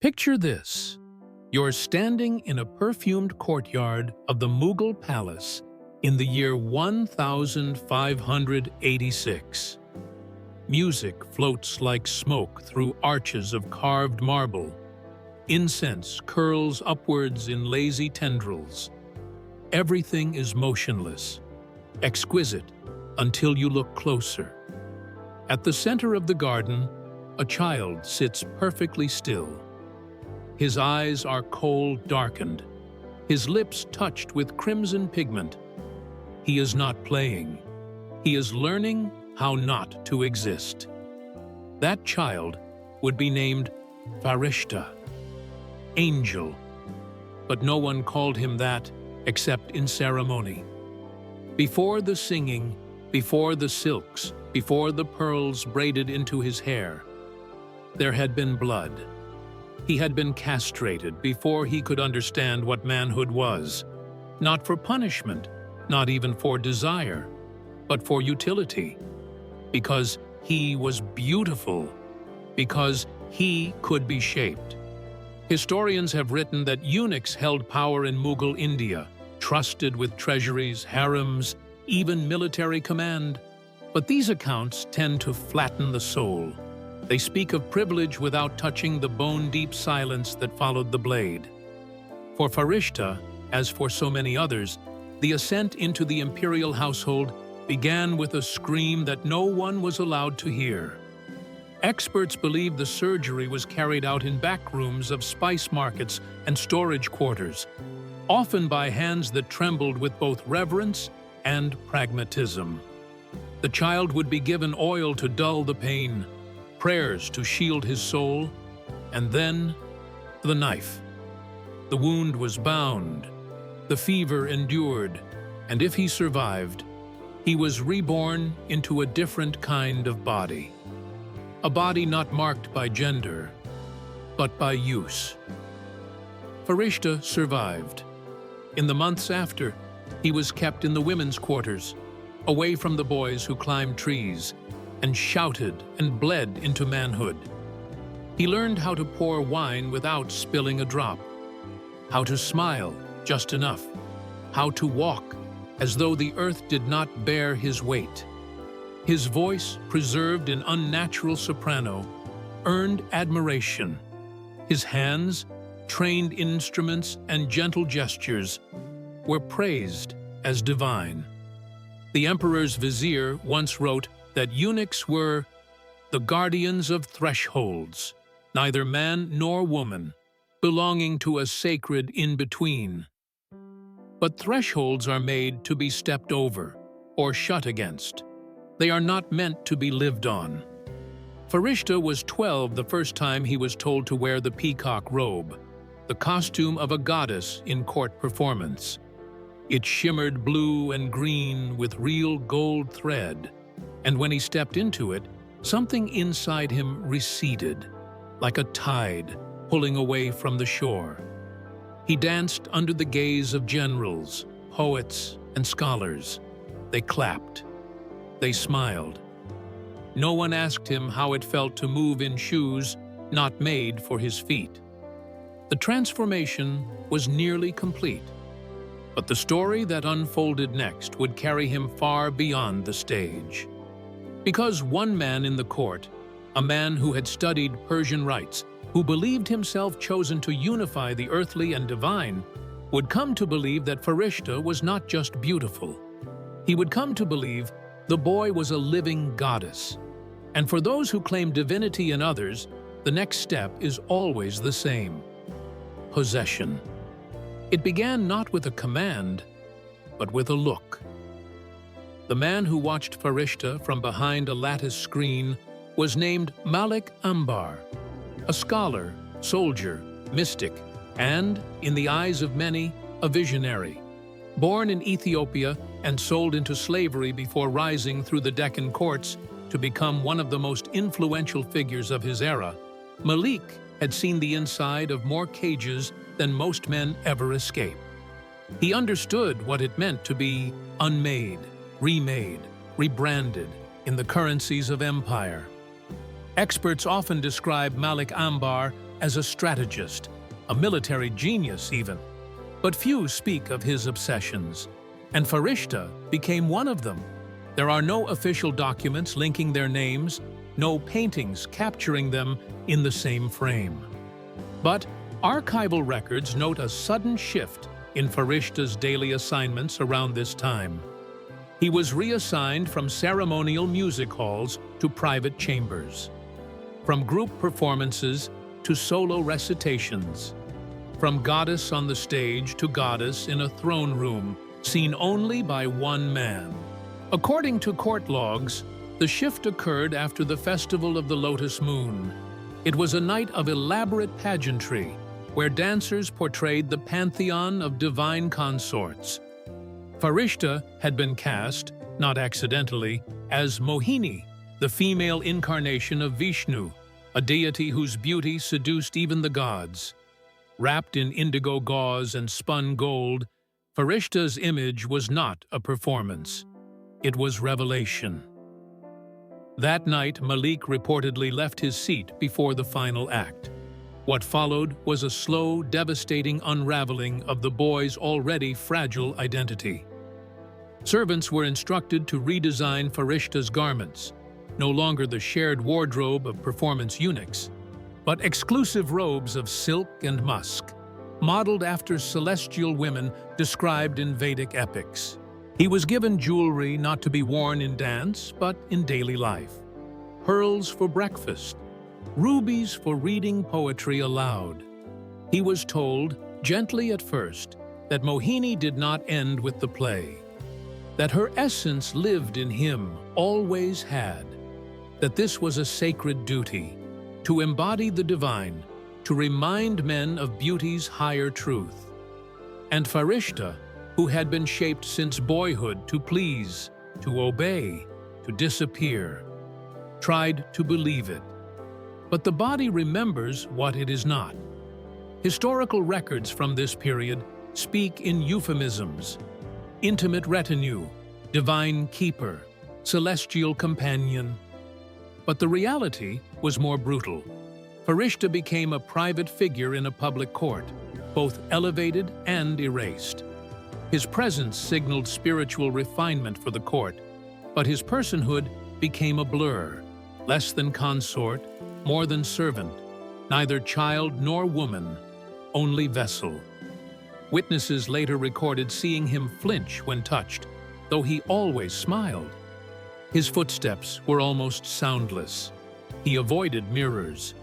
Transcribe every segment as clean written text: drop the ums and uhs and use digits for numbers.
Picture this. You're standing in a perfumed courtyard of the Mughal palace in the year 1586. Music floats like smoke through arches of carved marble. Incense curls upwards in lazy tendrils. Everything is motionless, exquisite, until you look closer. At the center of the garden, a child sits perfectly still. His eyes are coal darkened, his lips touched with crimson pigment. He is not playing. He is learning how not to exist. That child would be named Farishta, angel, but no one called him that except in ceremony. Before the singing, before the silks, before the pearls braided into his hair, there had been blood. He had been castrated before he could understand what manhood was, not for punishment, not even for desire, but for utility, because he was beautiful, because he could be shaped. Historians have written that eunuchs held power in Mughal India, trusted with treasuries, harems, even military command. But these accounts tend to flatten the soul. They speak of privilege without touching the bone-deep silence that followed the blade. For Farishta, as for so many others, the ascent into the imperial household began with a scream that no one was allowed to hear. Experts believe the surgery was carried out in back rooms of spice markets and storage quarters, often by hands that trembled with both reverence and pragmatism. The child would be given oil to dull the pain, prayers to shield his soul, and then the knife. The wound was bound, the fever endured, and if he survived, he was reborn into a different kind of body. A body not marked by gender, but by use. Farishta survived. In the months after, he was kept in the women's quarters, away from the boys who climbed trees, and shouted and bled into manhood. He learned how to pour wine without spilling a drop, how to smile just enough, how to walk as though the earth did not bear his weight. His voice, preserved in unnatural soprano, earned admiration. His hands, trained instruments and gentle gestures, were praised as divine. The emperor's vizier once wrote that eunuchs were the guardians of thresholds, neither man nor woman, belonging to a sacred in-between. But thresholds are made to be stepped over or shut against. They are not meant to be lived on. Farishta was 12 the first time he was told to wear the peacock robe, the costume of a goddess in court performance. It shimmered blue and green with real gold thread, and when he stepped into it, something inside him receded, like a tide pulling away from the shore. He danced under the gaze of generals, poets, and scholars. They clapped. They smiled. No one asked him how it felt to move in shoes not made for his feet. The transformation was nearly complete, but the story that unfolded next would carry him far beyond the stage. Because one man in the court, a man who had studied Persian rites, who believed himself chosen to unify the earthly and divine, would come to believe that Farishta was not just beautiful. He would come to believe the boy was a living goddess. And for those who claim divinity in others, the next step is always the same: possession. It began not with a command, but with a look. The man who watched Farishta from behind a lattice screen was named Malik Ambar, a scholar, soldier, mystic, and, in the eyes of many, a visionary. Born in Ethiopia and sold into slavery before rising through the Deccan courts to become one of the most influential figures of his era, Malik had seen the inside of more cages than most men ever escape. He understood what it meant to be unmade, remade, rebranded in the currencies of empire. Experts often describe Malik Ambar as a strategist, a military genius even. But few speak of his obsessions, and Farishta became one of them. There are no official documents linking their names, no paintings capturing them in the same frame. But archival records note a sudden shift in Farishta's daily assignments around this time. He was reassigned from ceremonial music halls to private chambers, from group performances to solo recitations, from goddess on the stage to goddess in a throne room, seen only by one man. According to court logs, the shift occurred after the Festival of the Lotus Moon. It was a night of elaborate pageantry, where dancers portrayed the pantheon of divine consorts. Farishta had been cast, not accidentally, as Mohini, the female incarnation of Vishnu, a deity whose beauty seduced even the gods. Wrapped in indigo gauze and spun gold, Farishta's image was not a performance. It was revelation. That night, Malik reportedly left his seat before the final act. What followed was a slow, devastating unraveling of the boy's already fragile identity. Servants were instructed to redesign Farishta's garments, no longer the shared wardrobe of performance eunuchs, but exclusive robes of silk and musk, modeled after celestial women described in Vedic epics. He was given jewelry not to be worn in dance, but in daily life. Pearls for breakfast, rubies for reading poetry aloud. He was told, gently at first, that Mohini did not end with the play, that her essence lived in him, always had, that this was a sacred duty, to embody the divine, to remind men of beauty's higher truth. And Farishta, who had been shaped since boyhood to please, to obey, to disappear, tried to believe it. But the body remembers what it is not. Historical records from this period speak in euphemisms: intimate retinue, divine keeper, celestial companion. But the reality was more brutal. Farishta became a private figure in a public court, both elevated and erased. His presence signaled spiritual refinement for the court, but his personhood became a blur, less than consort, more than servant, neither child nor woman, only vessel. Witnesses later recorded seeing him flinch when touched, though he always smiled. His footsteps were almost soundless. He avoided mirrors.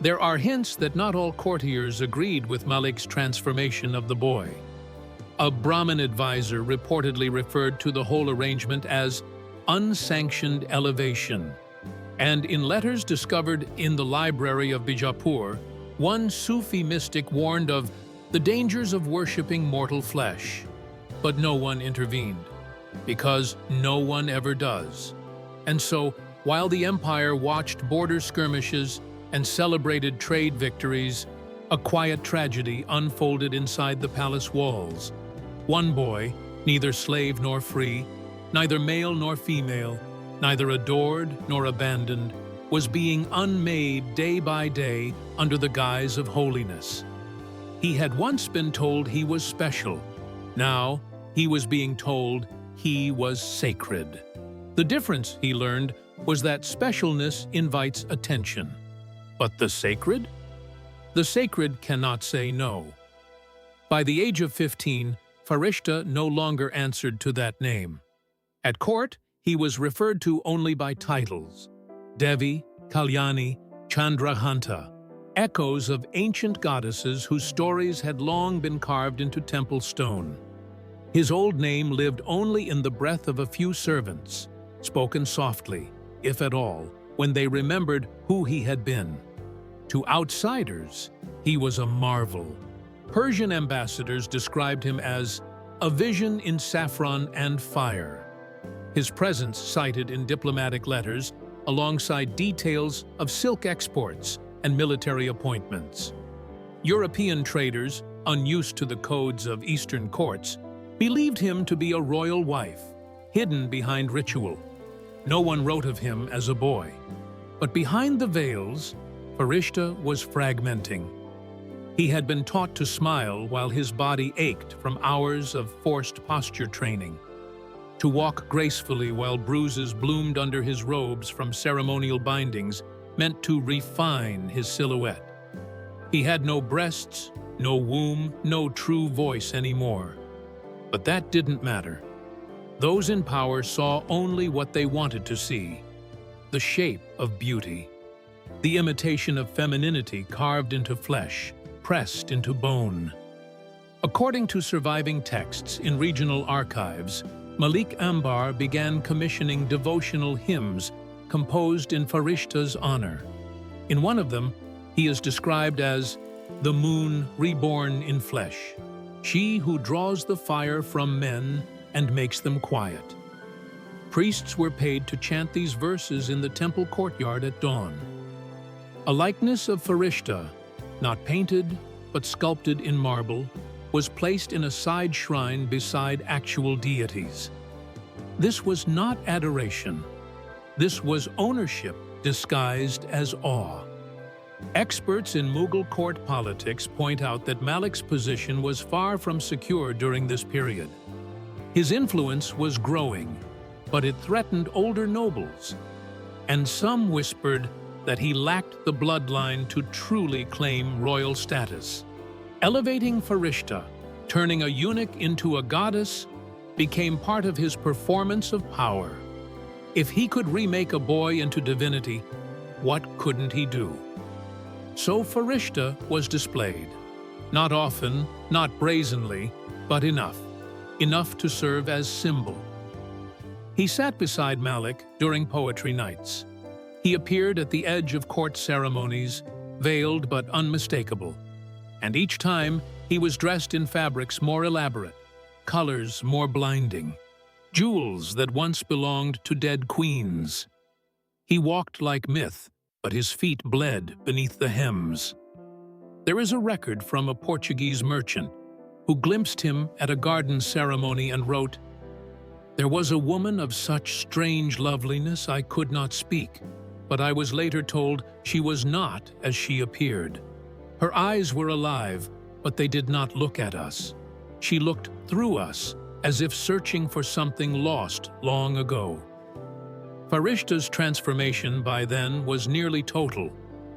There are hints that not all courtiers agreed with Malik's transformation of the boy. A Brahmin advisor reportedly referred to the whole arrangement as unsanctioned elevation. And in letters discovered in the library of Bijapur, one Sufi mystic warned of the dangers of worshipping mortal flesh. But no one intervened, because no one ever does. And so, while the empire watched border skirmishes and celebrated trade victories, a quiet tragedy unfolded inside the palace walls. One boy, neither slave nor free, neither male nor female, neither adored nor abandoned, was being unmade day by day under the guise of holiness. He had once been told he was special. Now, he was being told he was sacred. The difference, he learned, was that specialness invites attention. But the sacred? The sacred cannot say no. By the age of 15, Farishta no longer answered to that name. At court, he was referred to only by titles: Devi, Kalyani, Chandraghanta, echoes of ancient goddesses whose stories had long been carved into temple stone. His old name lived only in the breath of a few servants, spoken softly, if at all, when they remembered who he had been. To outsiders, he was a marvel. Persian ambassadors described him as a vision in saffron and fire. His presence cited in diplomatic letters alongside details of silk exports and military appointments. European traders, unused to the codes of Eastern courts, believed him to be a royal wife, hidden behind ritual. No one wrote of him as a boy. But behind the veils, Farishta was fragmenting. He had been taught to smile while his body ached from hours of forced posture training, to walk gracefully while bruises bloomed under his robes from ceremonial bindings meant to refine his silhouette. He had no breasts, no womb, no true voice anymore. But that didn't matter. Those in power saw only what they wanted to see: the shape of beauty, the imitation of femininity carved into flesh, pressed into bone. According to surviving texts in regional archives, Malik Ambar began commissioning devotional hymns composed in Farishta's honor. In one of them, he is described as the moon reborn in flesh, she who draws the fire from men and makes them quiet. Priests were paid to chant these verses in the temple courtyard at dawn. A likeness of Farishta, not painted but sculpted in marble, was placed in a side shrine beside actual deities. This was not adoration. This was ownership disguised as awe. Experts in Mughal court politics point out that Malik's position was far from secure during this period. His influence was growing, but it threatened older nobles, and some whispered that he lacked the bloodline to truly claim royal status. Elevating Farishta, turning a eunuch into a goddess, became part of his performance of power. If he could remake a boy into divinity, what couldn't he do? So Farishta was displayed. Not often, not brazenly, but enough to serve as symbol. He sat beside Malik during poetry nights. He appeared at the edge of court ceremonies, veiled but unmistakable. And each time, he was dressed in fabrics more elaborate, colors more blinding, jewels that once belonged to dead queens. He walked like myth, but his feet bled beneath the hems. There is a record from a Portuguese merchant who glimpsed him at a garden ceremony and wrote, "There was a woman of such strange loveliness I could not speak, but I was later told she was not as she appeared. Her eyes were alive, but they did not look at us. She looked through us, as if searching for something lost long ago." Farishta's transformation by then was nearly total.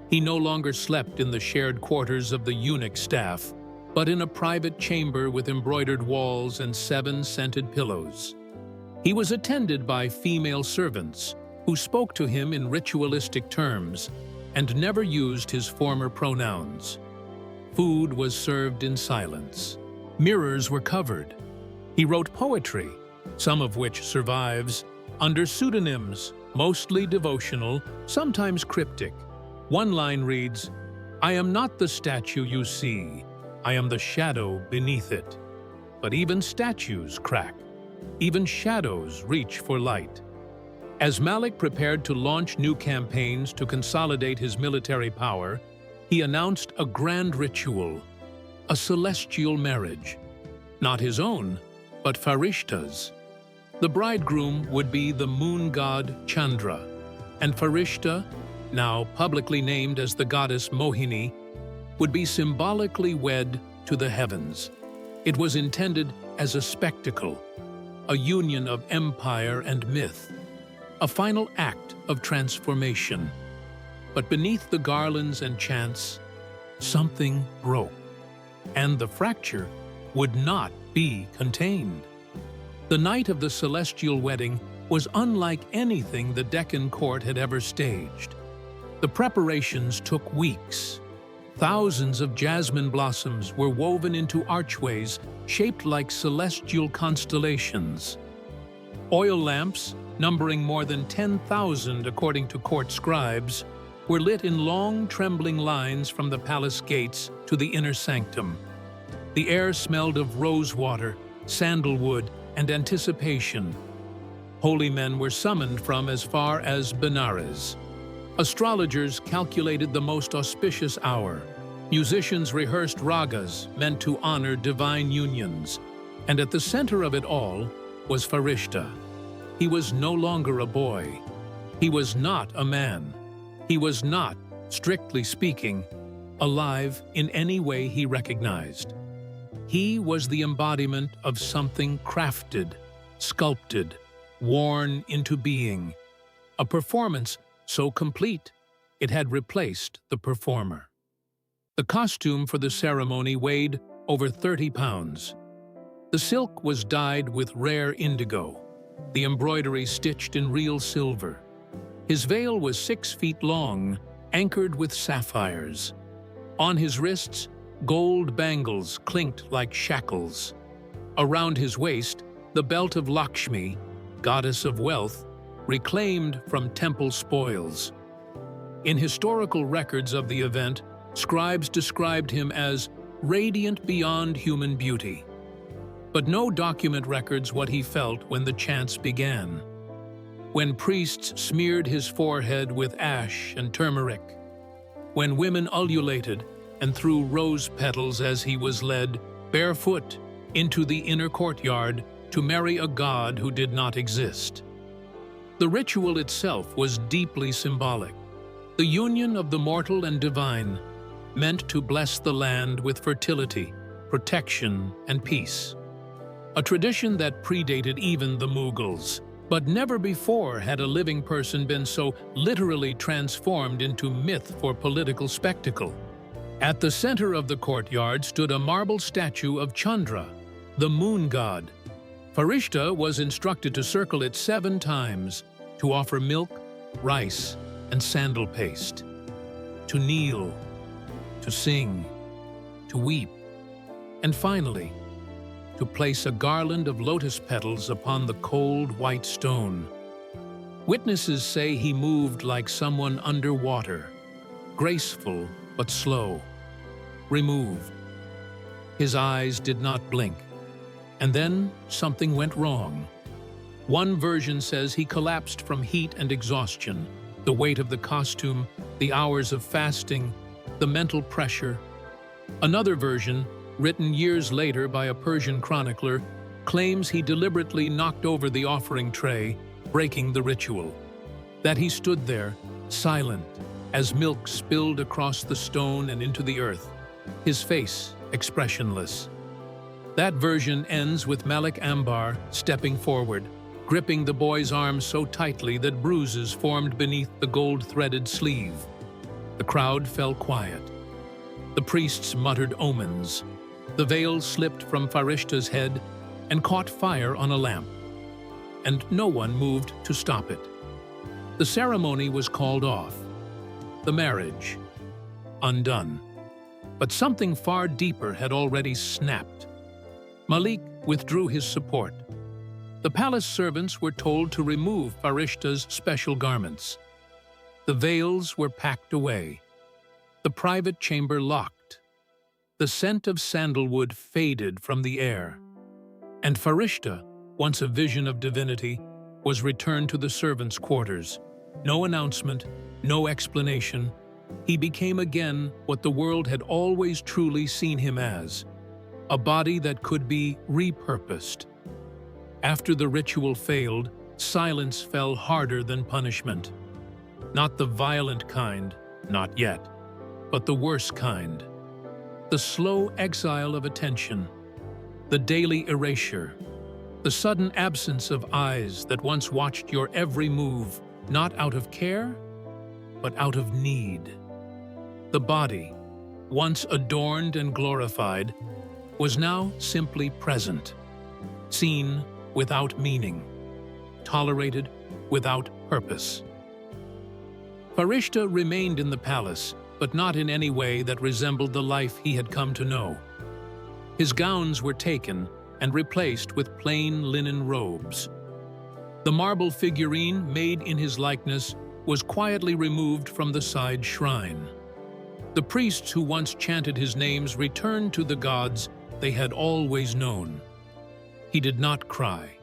He no longer slept in the shared quarters of the eunuch staff, but in a private chamber with embroidered walls and 7 scented pillows. He was attended by female servants who spoke to him in ritualistic terms and never used his former pronouns. Food was served in silence. Mirrors were covered. He wrote poetry, some of which survives, under pseudonyms, mostly devotional, sometimes cryptic. One line reads, "I am not the statue you see, I am the shadow beneath it." But even statues crack. Even shadows reach for light. As Malik prepared to launch new campaigns to consolidate his military power, he announced a grand ritual, a celestial marriage. Not his own, but Farishta's. The bridegroom would be the moon god Chandra, and Farishta, now publicly named as the goddess Mohini, would be symbolically wed to the heavens. It was intended as a spectacle, a union of empire and myth, a final act of transformation. But beneath the garlands and chants, something broke, and the fracture would not be contained. The night of the celestial wedding was unlike anything the Deccan court had ever staged. The preparations took weeks. Thousands of jasmine blossoms were woven into archways shaped like celestial constellations. Oil lamps, numbering more than 10,000 according to court scribes, were lit in long, trembling lines from the palace gates to the inner sanctum. The air smelled of rosewater, sandalwood, and anticipation. Holy men were summoned from as far as Benares. Astrologers calculated the most auspicious hour. Musicians rehearsed ragas meant to honor divine unions. And at the center of it all was Farishta. He was no longer a boy. He was not a man. He was not strictly speaking, alive in any way he recognized. He was the embodiment of something crafted, sculpted, worn into being, a performance so complete it had replaced the performer. The costume for the ceremony weighed over 30 pounds. The silk was dyed with rare indigo, the embroidery stitched in real silver. His veil was 6 feet long, anchored with sapphires. On his wrists, gold bangles clinked like shackles. Around his waist, the belt of Lakshmi, goddess of wealth, reclaimed from temple spoils. In historical records of the event, scribes described him as radiant beyond human beauty. But no document records what he felt when the chants began. When priests smeared his forehead with ash and turmeric, when women ululated and threw rose petals as he was led, barefoot, into the inner courtyard to marry a god who did not exist. The ritual itself was deeply symbolic, the union of the mortal and divine, meant to bless the land with fertility, protection, and peace. A tradition that predated even the Mughals, but never before had a living person been so literally transformed into myth for political spectacle. At the center of the courtyard stood a marble statue of Chandra, the moon god. Farishta was instructed to circle it 7 times, to offer milk, rice, and sandal paste, to kneel, to sing, to weep, and finally, to place a garland of lotus petals upon the cold white stone. Witnesses say he moved like someone underwater, graceful but slow, removed. His eyes did not blink, and then something went wrong. One version says he collapsed from heat and exhaustion, the weight of the costume, the hours of fasting, the mental pressure. Another version, written years later by a Persian chronicler, claims he deliberately knocked over the offering tray, breaking the ritual. That he stood there, silent, as milk spilled across the stone and into the earth, his face expressionless. That version ends with Malik Ambar stepping forward, gripping the boy's arm so tightly that bruises formed beneath the gold-threaded sleeve. The crowd fell quiet. The priests muttered omens. The veil slipped from Farishta's head and caught fire on a lamp, and no one moved to stop it. The ceremony was called off. The marriage undone. But something far deeper had already snapped. Malik withdrew his support. The palace servants were told to remove Farishta's special garments. The veils were packed away. The private chamber locked. The scent of sandalwood faded from the air. And Farishta, once a vision of divinity, was returned to the servants' quarters. No announcement, no explanation. He became again what the world had always truly seen him as, a body that could be repurposed. After the ritual failed, silence fell harder than punishment. Not the violent kind, not yet, but the worse kind. The slow exile of attention, the daily erasure, the sudden absence of eyes that once watched your every move, not out of care, but out of need. The body, once adorned and glorified, was now simply present, seen without meaning, tolerated without purpose. Farishta remained in the palace, but not in any way that resembled the life he had come to know. His gowns were taken and replaced with plain linen robes. The marble figurine made in his likeness was quietly removed from the side shrine. The priests who once chanted his names returned to the gods they had always known. He did not cry.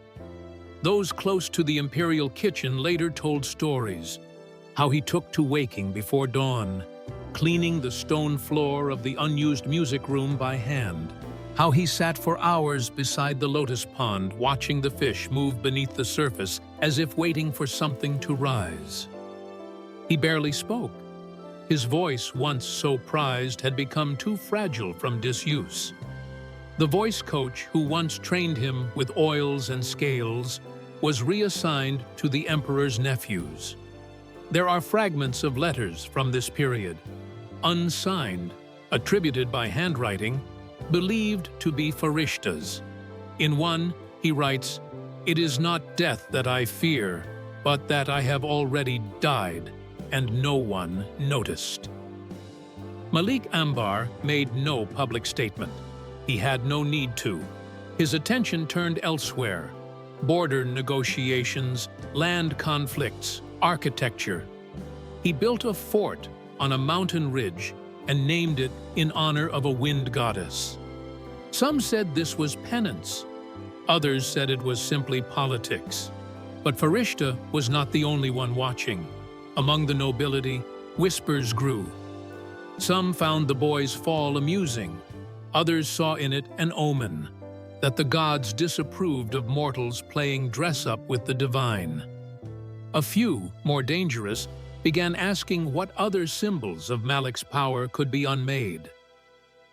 Those close to the imperial kitchen later told stories, how he took to waking before dawn, cleaning the stone floor of the unused music room by hand, how he sat for hours beside the lotus pond watching the fish move beneath the surface as if waiting for something to rise. He barely spoke, His voice, once so prized, had become too fragile from disuse. The voice coach who once trained him with oils and scales was reassigned to the emperor's nephews. There are fragments of letters from this period, unsigned, attributed by handwriting, believed to be Farishta's. In one, he writes, "It is not death that I fear, but that I have already died, and no one noticed." Malik Ambar made no public statement. He had no need to. His attention turned elsewhere: border negotiations, land conflicts, architecture. He built a fort on a mountain ridge and named it in honor of a wind goddess. Some said this was penance. Others said it was simply politics. But Farishta was not the only one watching. Among the nobility, whispers grew. Some found the boy's fall amusing. Others saw in it an omen, that the gods disapproved of mortals playing dress-up with the divine. A few, more dangerous, began asking what other symbols of Malik's power could be unmade.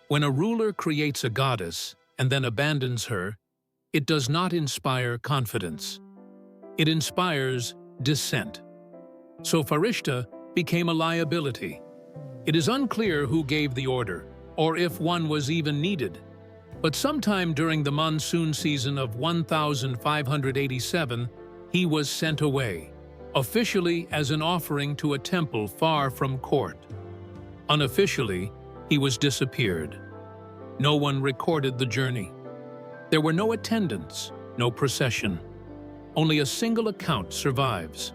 When a ruler creates a goddess and then abandons her, it does not inspire confidence. It inspires dissent. So Farishta became a liability. It is unclear who gave the order, or if one was even needed. But sometime during the monsoon season of 1587, he was sent away, officially as an offering to a temple far from court. Unofficially, he was disappeared. No one recorded the journey. There were no attendants, no procession. Only a single account survives.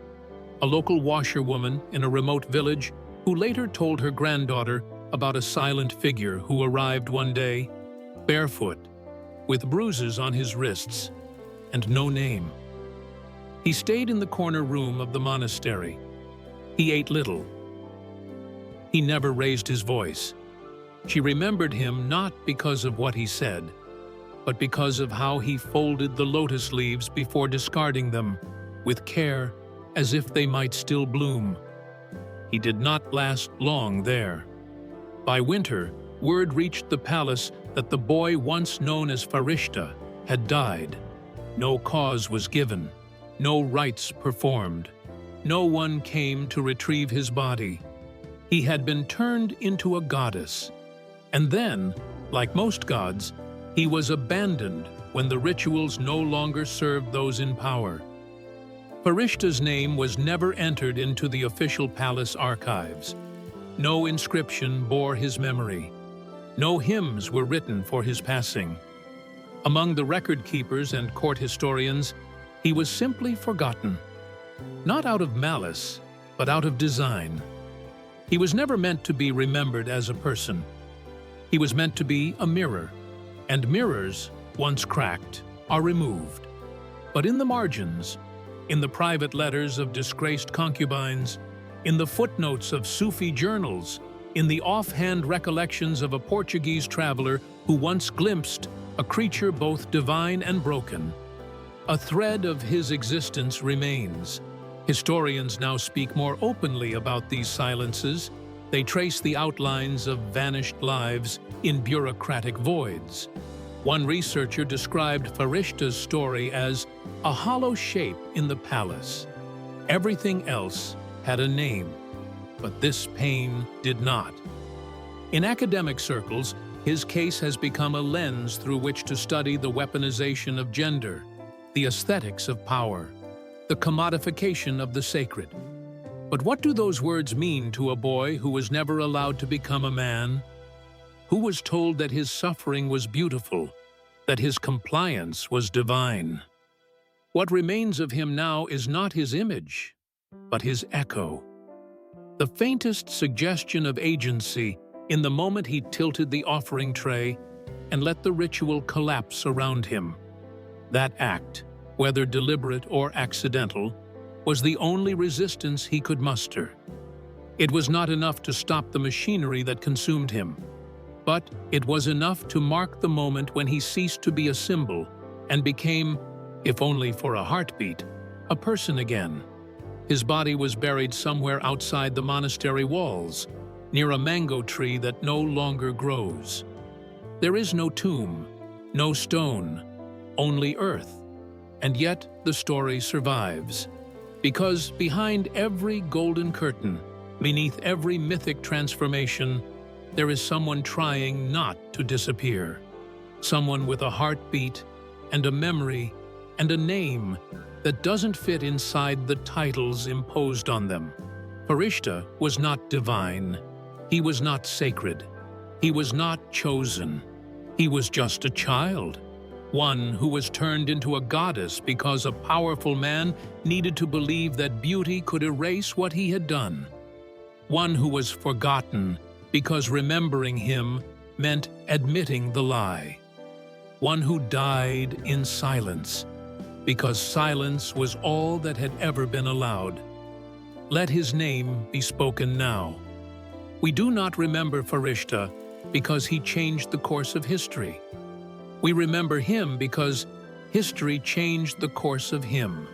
A local washerwoman in a remote village who later told her granddaughter about a silent figure who arrived one day, barefoot, with bruises on his wrists, and no name. He stayed in the corner room of the monastery. He ate little. He never raised his voice. She remembered him not because of what he said, but because of how he folded the lotus leaves before discarding them, with care, as if they might still bloom. He did not last long there. By winter, word reached the palace that the boy once known as Farishta had died. No cause was given, no rites performed. No one came to retrieve his body. He had been turned into a goddess. And then, like most gods, he was abandoned when the rituals no longer served those in power. Farishta's name was never entered into the official palace archives. No inscription bore his memory. No hymns were written for his passing. Among the record keepers and court historians, he was simply forgotten. Not out of malice, but out of design. He was never meant to be remembered as a person. He was meant to be a mirror, and mirrors, once cracked, are removed. But in the margins, in the private letters of disgraced concubines, in the footnotes of Sufi journals, in the offhand recollections of a Portuguese traveler who once glimpsed a creature both divine and broken, a thread of his existence remains. Historians now speak more openly about these silences. They trace the outlines of vanished lives in bureaucratic voids. One researcher described Farishta's story as a hollow shape in the palace. Everything else had a name, but this pain did not. In academic circles, his case has become a lens through which to study the weaponization of gender, the aesthetics of power, the commodification of the sacred. But what do those words mean to a boy who was never allowed to become a man? Who was told that his suffering was beautiful, that his compliance was divine? What remains of him now is not his image, but his echo. The faintest suggestion of agency in the moment he tilted the offering tray and let the ritual collapse around him. That act, whether deliberate or accidental, was the only resistance he could muster. It was not enough to stop the machinery that consumed him, but it was enough to mark the moment when he ceased to be a symbol and became, if only for a heartbeat, a person again. His body was buried somewhere outside the monastery walls, near a mango tree that no longer grows. There is no tomb, no stone, only earth, and yet the story survives. Because behind every golden curtain, beneath every mythic transformation, there is someone trying not to disappear. Someone with a heartbeat and a memory and a name that doesn't fit inside the titles imposed on them. Farishta was not divine. He was not sacred. He was not chosen. He was just a child. One who was turned into a goddess because a powerful man needed to believe that beauty could erase what he had done. One who was forgotten because remembering him meant admitting the lie. One who died in silence because silence was all that had ever been allowed. Let his name be spoken now. We do not remember Farishta because he changed the course of history. We remember him because history changed the course of him.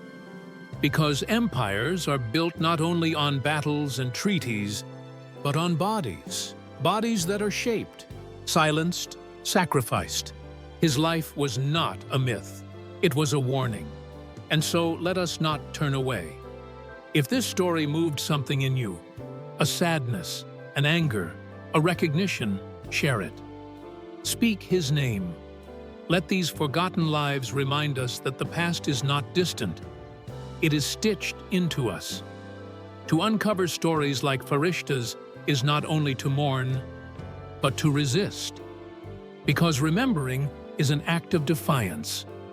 Because empires are built not only on battles and treaties, but on bodies. Bodies that are shaped, silenced, sacrificed. His life was not a myth. It was a warning. And so let us not turn away. If this story moved something in you, a sadness, an anger, a recognition, share it. Speak his name. Let these forgotten lives remind us that the past is not distant. It is stitched into us. To uncover stories like Farishta's is not only to mourn, but to resist. Because remembering is an act of defiance.